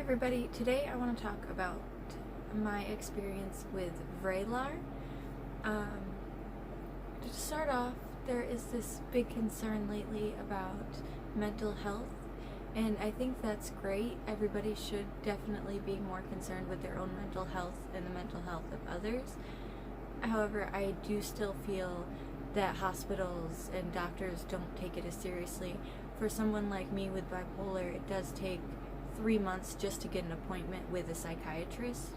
everybody, today I want to talk about my experience with Vraylar. To start off, there is this big concern lately about mental health, and I think that's great. Everybody should definitely be more concerned with their own mental health and the mental health of others. However, I do still feel that hospitals and doctors don't take it as seriously. For someone like me with bipolar, it does take 3 months just to get an appointment with a psychiatrist.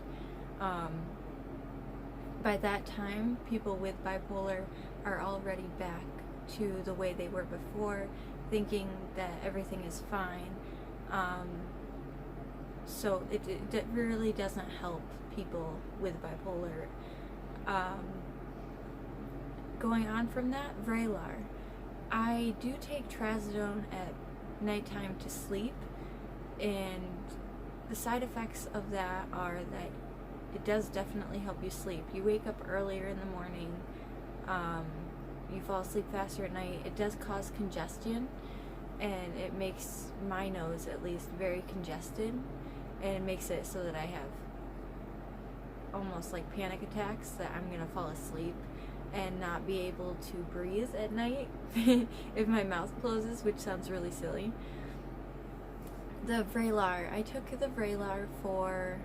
By that time, people with bipolar are already back to the way they were before, thinking that everything is fine. So it really doesn't help people with bipolar. Going on from that, Vraylar. I do take trazadone at nighttime to sleep, and the side effects of that are that it does definitely help you sleep. You wake up earlier in the morning, you fall asleep faster at night. It does cause congestion, and it makes my nose at least very congested, and it makes it so that I have almost like panic attacks that I'm gonna fall asleep and not be able to breathe at night if my mouth closes, which sounds really silly. The Vraylar, I took the Vraylar for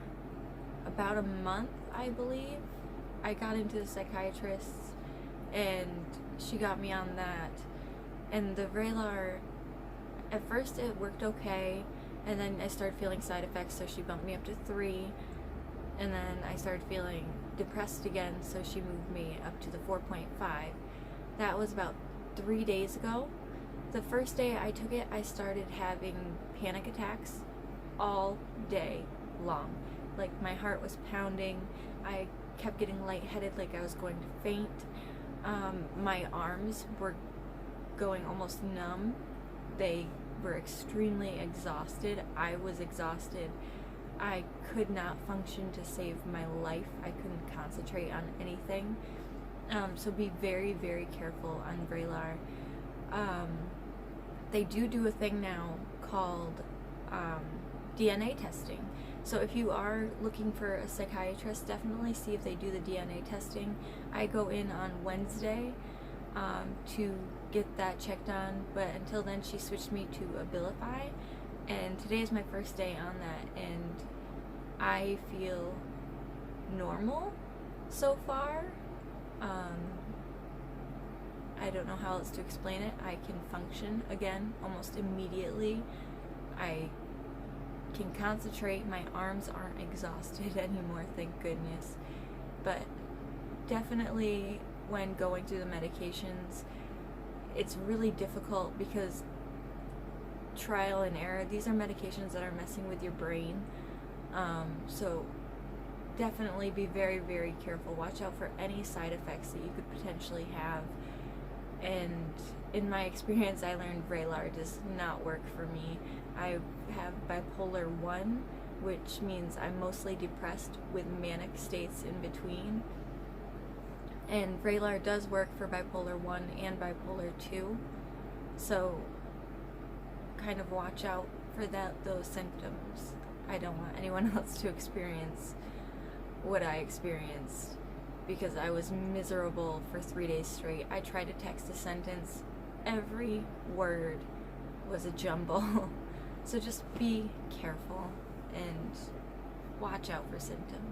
about a month, I believe. I got into the psychiatrist and she got me on that. And the Vraylar, at first it worked okay, and then I started feeling side effects, so she bumped me up to 3. And then I started feeling depressed again, so she moved me up to the 4.5. That was about 3 days ago. The first day I took it, I started having panic attacks all day long. Like, my heart was pounding. I kept getting lightheaded, like I was going to faint. My arms were going almost numb. They were extremely exhausted. I was exhausted. I could not function to save my life. I couldn't concentrate on anything. So be very, very careful on Vraylar. They do a thing now called DNA testing. So if you are looking for a psychiatrist, definitely see if they do the DNA testing. I go in on Wednesday to get that checked on, but until then she switched me to Abilify, and today is my first day on that, and I feel normal so far. I don't know how else to explain it. I can function again almost immediately. I can concentrate. My arms aren't exhausted anymore, thank goodness. But definitely when going through the medications, it's really difficult because trial and error. These are medications that are messing with your brain. So definitely be very, very careful. Watch out for any side effects that you could potentially have. And in my experience, I learned Vraylar does not work for me. I have bipolar 1, which means I'm mostly depressed with manic states in between. And Vraylar does work for bipolar 1 and bipolar 2. So kind of watch out for those symptoms. I don't want anyone else to experience what I experienced, because I was miserable for 3 days straight. I tried to text a sentence. Every word was a jumble. So just be careful and watch out for symptoms.